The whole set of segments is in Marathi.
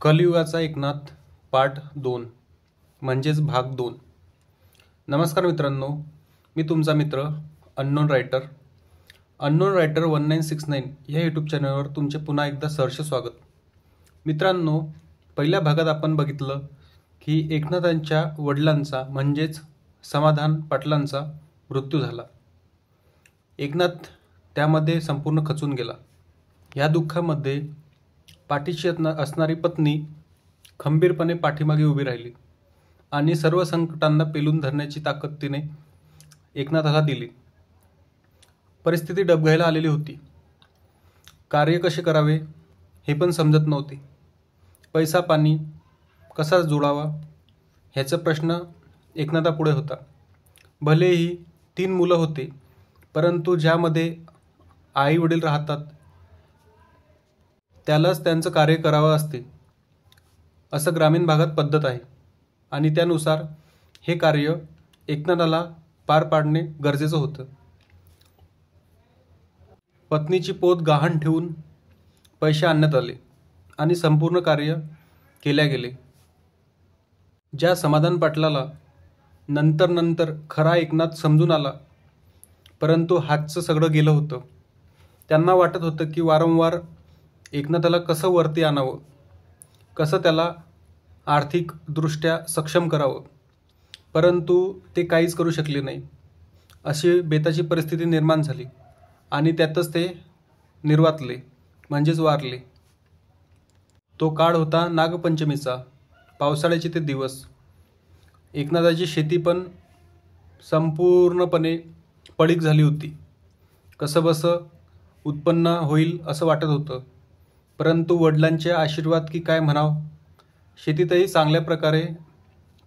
कलियुगाचा एकनाथ पार्ट 2 म्हणजेच भाग 2। नमस्कार मित्रांनो, मी तुमचा मित्र अननोन रायटर 1969 या यूट्यूब चॅनलवर तुमचे पुन्हा एकदा सहर्ष स्वागत। मित्रांनो, पहिल्या भागात आपण बघितलं की एकनाथांच्या वडिलांचा म्हणजेच समाधान पाटलांचा मृत्यू झाला। एकनाथ त्यामध्ये संपूर्ण खचून गेला। या दुःखामध्ये पाठीशी असणारी पत्नी खंबीरपणे पाठीमागे उभी राहिली आणि सर्व संकटांना पेलून धरण्याची ताकद तिने एकनाथाला दिली। परिस्थिती डबघाईला आलेली होती। कार्य कसे करावे हे पण समजत नव्हते। पैसा पाणी कसा जोडावा ह्याचा प्रश्न एकनाथापुढे होता। भलेही 3 मुलं होते, परंतु ज्यामध्ये आई वडील राहतात त्यालाच त्यांचं कार्य करावं असते, असं ग्रामीण भागात पद्धत आहे आणि त्यानुसार हे कार्य एकनाथाला पार पाडणे गरजेचं होतं। पत्नीची पोत गहाण ठेवून पैसे आणण्यात आले आणि संपूर्ण कार्य केल्या गेले। ज्या समाधान पाटलाला नंतर खरा एकनाथ समजून आला, परंतु हातचं सगळं गेलं होतं। त्यांना वाटत होतं की वारंवार एकनाथाला कसं वरती आणावं, कसं त्याला आर्थिकदृष्ट्या सक्षम करावं, परंतु ते काहीच करू शकले नाही। अशी बेताची परिस्थिती निर्माण झाली आणि त्यातच ते निर्वातले म्हणजेच वारले। तो काळ होता नागपंचमीचा, पावसाळ्याचे ते दिवस। एकनाथाची शेती पण संपूर्णपणे पडीक झाली होती। कसंबसं उत्पन्न होईल असं वाटत होतं, परंतु वडिलांचे आशीर्वाद की काय म्हणावं, शेतीतही चांगल्या प्रकारे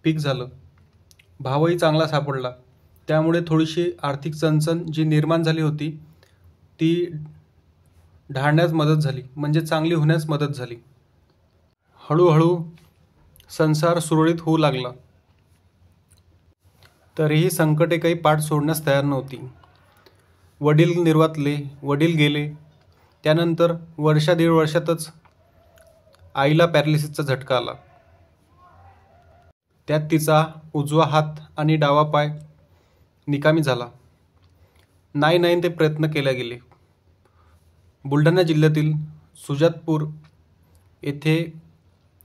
पीक झालं। भावही चांगला सापडला, त्यामुळे थोडीशी आर्थिक चणचण जी निर्माण झाली होती ती ढाळण्यास मदत झाली, म्हणजे चांगली होण्यास मदत झाली। हळूहळू संसार सुरळीत होऊ लागला। तरीही संकटे काही पाठ सोडण्यास तयार नव्हती। वडील निर्वातले, वडील गेले, त्यानंतर 1.5 वर्षातच आईला पॅरालिसिसचा झटका आला। त्यात तिचा उजवा हात आणि डावा पाय निकामी झाला। नाही ते प्रयत्न केले गेले। बुलढाणा जिल्ह्यातील सुजातपूर येथे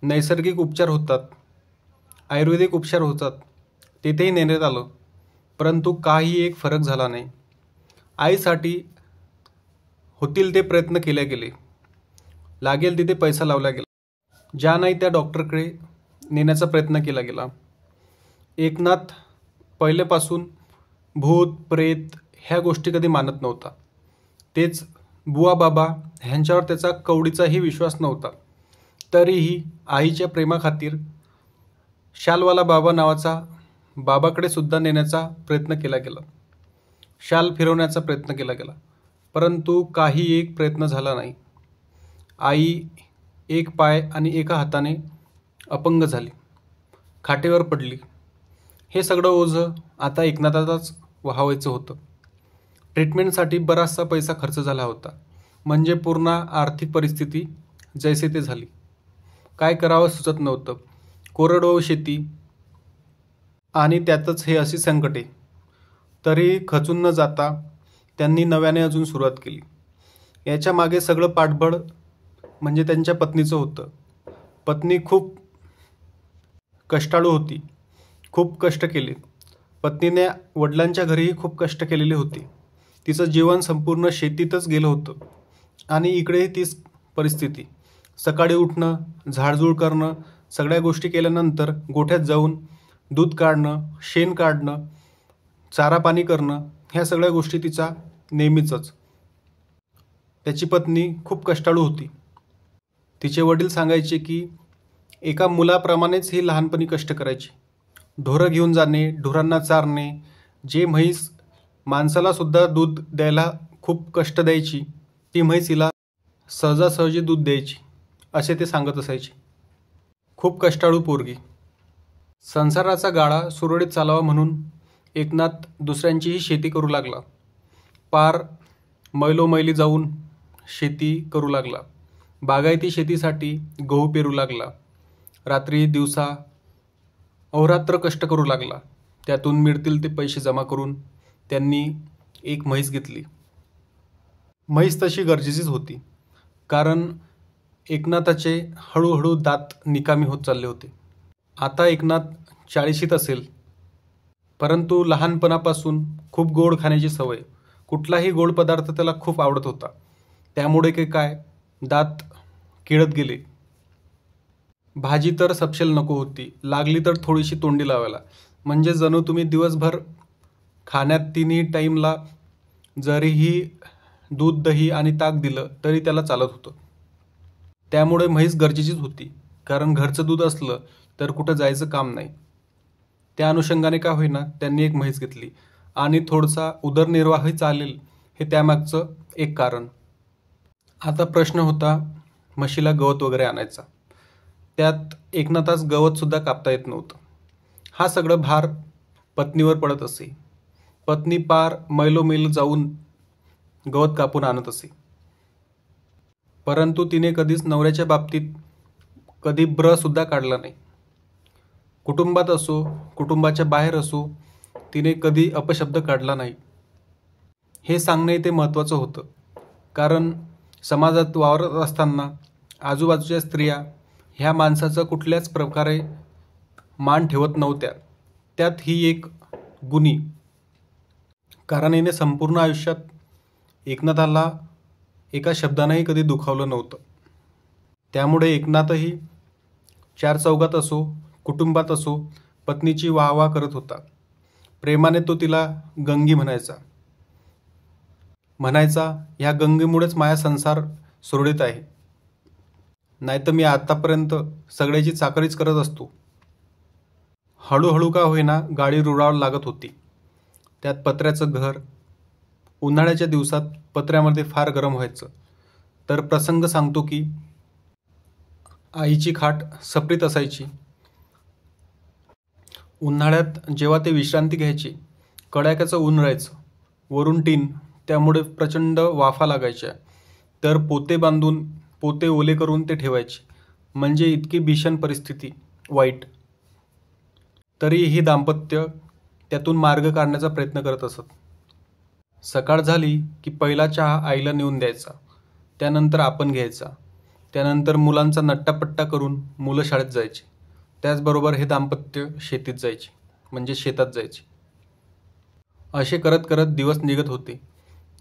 नैसर्गिक उपचार होतात, आयुर्वेदिक उपचार होतात, तेथेही नेण्यात आलं, परंतु काही एक फरक झाला नाही। आईसाठी होतील ते प्रयत्न केले गेले, लागेल तिथे पैसा लावला गेला, ज्या नाही त्या डॉक्टरकडे नेण्याचा प्रयत्न केला गेला। एकनाथ पहिल्यापासून भूत प्रेत ह्या गोष्टी कधी मानत नव्हता। तेच बुवा बाबा ह्यांच्यावर त्याचा कवडीचाही विश्वास नव्हता। तरीही आईच्या प्रेमाखातीर शालवाला बाबा नावाचा बाबाकडे सुद्धा नेण्याचा प्रयत्न केला गेला, शाल फिरवण्याचा प्रयत्न केला गेला, परंतु काही एक प्रयत्न झाला नाही। आई एक पाय आणि एका हाताने अपंग झाली, खाटेवर पडली। हे सगळं ओझं आता एकनाथालाच वहावायचं होतं। ट्रीटमेंटसाठी बराचसा पैसा खर्च झाला होता, म्हणजे पूर्ण आर्थिक परिस्थिती जैसे ते झाली। काय करावं सुचत नव्हतं। कोरडवाहू शेती आणि त्यातच हे अशी संकटे। तरी खचून न जाता त्यांनी नव्याने अजून सुरुवात केली। याच्या मागे सगळं पाठबळ म्हणजे त्यांच्या पत्नीचं होतं। पत्नी खूप कष्टाळू होती, खूप कष्ट केले। पत्नीने वडिलांच्या घरीही खूप कष्ट केलेले होते। तिचं जीवन संपूर्ण शेतीतच गेलं होतं आणि इकडेही तीच परिस्थिती। सकाळी उठणं, झाडझूड करणं, सगळ्या गोष्टी केल्यानंतर गोठ्यात जाऊन दूध काढणं, शेण काढणं, चारा पाणी करणं, ह्या सगळ्या गोष्टी तिचा नेहमीचंच। त्याची पत्नी खूप कष्टाळू होती। तिचे वडील सांगायचे की एका मुलाप्रमाणेच ही लहानपणी कष्ट करायची। ढोरं घेऊन जाणे, ढोरांना चारणे, जे म्हैस माणसाला सुद्धा दूध द्यायला खूप कष्ट द्यायची, ती म्हैस हिला सहजासहजी दूध द्यायची, असे ते सांगत असायचे। खूप कष्टाळू पोरगी। संसाराचा गाडा सुरळीत चालावा म्हणून एकनाथ दुसऱ्यांचीही शेती करू लागला। पार मैलोमैली जाऊन शेती करू लागला। बागायती शेतीसाठी गहू पेरू लागला. रात्री दिवसा अहोरात्र कष्ट करू लागला. त्यातून मिळतील ते पैसे जमा करून त्यांनी एक म्हैस घेतली. म्हैस तशी गरजेचीच होती, कारण एकनाथाचे हळूहळू दात निकामी होत चालले होते. आता एकनाथ 40शीत असेल, परंतु लहानपणापासून खूप गोड खाण्याची सवय. कुठलाही गोड पदार्थ त्याला खूप आवडत होता. त्यामुळे काय दात किळत गेले. भाजी तर सपशेल नको होती, लागली तर थोडीशी तोंडी लावायला. म्हणजे जणू तुम्ही दिवसभर खाण्यात 3ही टाईमला जरीही दूध, दही आणि ताक दिलं तरी त्याला चालत होतं. त्यामुळे म्हैस गरजेचीच होती, कारण घरचं दूध असलं तर कुठं जायचं काम नाही. त्या अनुषंगाने का होईना त्यांनी एक म्हैस घेतली आणि थोडासा उदरनिर्वाहही चालेल हे त्यामागचं एक कारण. आता प्रश्न होता म्हशीला गवत वगैरे आणायचा. त्यात एकनाथास गवतसुद्धा कापता येत नव्हतं. हा सगळं भार पत्नीवर पडत असे. पत्नी पार मैलोमैल जाऊन गवत कापून आणत असे. परंतु तिने कधीच नवऱ्याच्या बाबतीत कधी ब्रसुद्धा काढला नाही. कुटुंबात असो, कुटुंबाच्या बाहेर असो, तिने कधी अपशब्द काढला नाही. हे सांगणे ते महत्त्वाचं होतं, कारण समाजात वावरत असताना आजूबाजूच्या स्त्रिया ह्या माणसाचं कुठल्याच प्रकारे मान ठेवत नव्हत्या. त्यात ही एक गुणी, कारण हिने संपूर्ण आयुष्यात एकनाथाला एका शब्दानेही कधी दुखावलं नव्हतं. त्यामुळे एकनाथही चार चौघात असो, कुटुंबात असो, पत्नीची वाहवा करत होता. प्रेमाने तो तिला गंगी म्हणायचा ह्या गंगेमुळेच माझा संसार सुरळीत आहे, नाहीतर मी आतापर्यंत सगळ्याची चाकरीच करत असतो. हळूहळू का होईना गाडी रुळावं लागत होती. त्यात पत्र्याचं घर. उन्हाळ्याच्या दिवसात पत्र्यामध्ये फार गरम व्हायचं. तर प्रसंग सांगतो की आईची खाट सपरीत असायची. उन्हाळ्यात जेव्हा ते विश्रांती घ्यायची, कडाक्याचं ऊन राहायचं, वरून टीन, त्यामुळे प्रचंड वाफा लागायच्या. तर पोते बांधून पोते ओले करून ते ठेवायचे. म्हणजे इतकी भीषण परिस्थिती वाईट. तरी ही दाम्पत्य त्यातून मार्ग काढण्याचा प्रयत्न करत असत. सकाळ झाली की पहिला चहा आईला नेऊन द्यायचा, त्यानंतर आपण घ्यायचा, त्यानंतर मुलांचा नट्टापट्टा करून मुलं शाळेत जायची. त्याचबरोबर हे दाम्पत्य शेतीत जायचे, म्हणजे शेतात जायचे. असे करत करत दिवस निघत होते.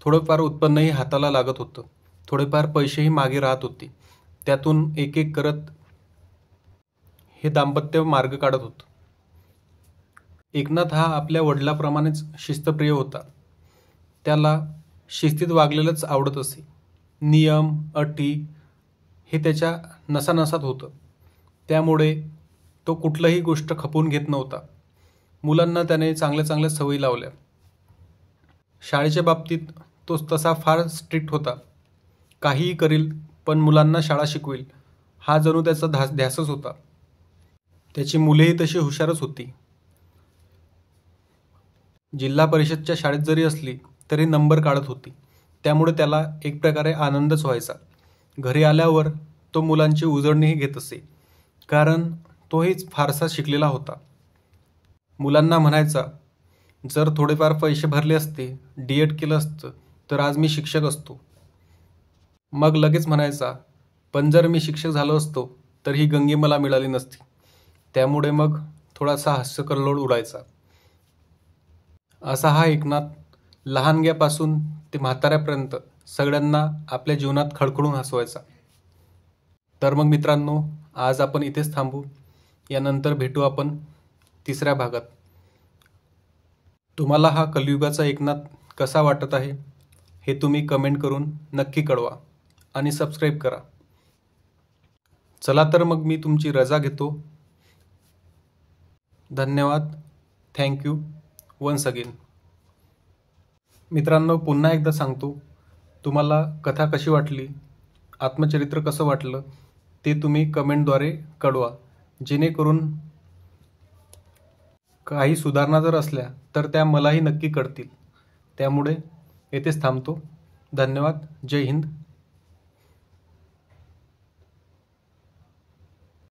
थोडंफार उत्पन्नही हाताला लागत होतं, थोडेफार पैसेही मागे राहत होते. त्यातून एक एक करत हे दाम्पत्य मार्ग काढत होतं. एकनाथ हा आपल्या वडिलांप्रमाणेच शिस्तप्रिय होता. त्याला शिस्तीत वागलेलंच आवडत असे. नियम, अटी हे त्याच्या नसानसात होतं. त्यामुळे तो कुठलंही गोष्ट खपवून घेत नव्हता. मुलांना त्याने चांगल्या चांगल्या सवयी लावल्या. शाळेच्या बाबतीत तो तसा फार स्ट्रिक्ट होता. काहीही करील, पण मुलांना शाळा शिकवेल हा जणू त्याचा ध्यासच होता. त्याची मुलेही तशी हुशारच होती. जिल्हा परिषदच्या शाळेत जरी असली तरी नंबर काढत होती. त्यामुळे त्याला एक प्रकारे आनंदच व्हायचा. घरी आल्यावर तो मुलांची उजळणीही घेत असे, कारण तोहीच फारसा शिकलेला होता. मुलांना म्हणायचा, जर थोडेफार पैसे भरले असते, D.Ed केलं असतं तर आज मी शिक्षक असतो. मग लगेच म्हणायचा, पण जर मी शिक्षक झालो असतो तर ही गंगी मला मिळाली नसती. त्यामुळे मग थोडासा हास्यकल्लोळ उडायचा. असा हा एकनाथ लहानग्यापासून ते म्हाताऱ्यापर्यंत सगळ्यांना आपल्या जीवनात खळखळून हसवायचा. तर मग मित्रांनो, आज आपण इथेच थांबू. यानंतर भेटू आपण तिसऱ्या भागात. तुम्हाला हा कलियुगाचा एकनाथ कसा वाटत आहे हे तुम्ही कमेंट करून नक्की कळवा आणि सबस्क्राईब करा. चला तर मग मी तुमची रजा घेतो. धन्यवाद. Thank you once again. मित्रांनो, पुन्हा एकदा सांगतो, तुम्हाला कथा कशी वाटली, आत्मचरित्र कसं वाटलं ते तुम्ही कमेंटद्वारे कळवा, जेणेकरून काही सुधारणा जर असल्या तर त्या मलाही नक्की कळतील. त्यामुळे येथेच थांबतो. धन्यवाद. जय हिंद.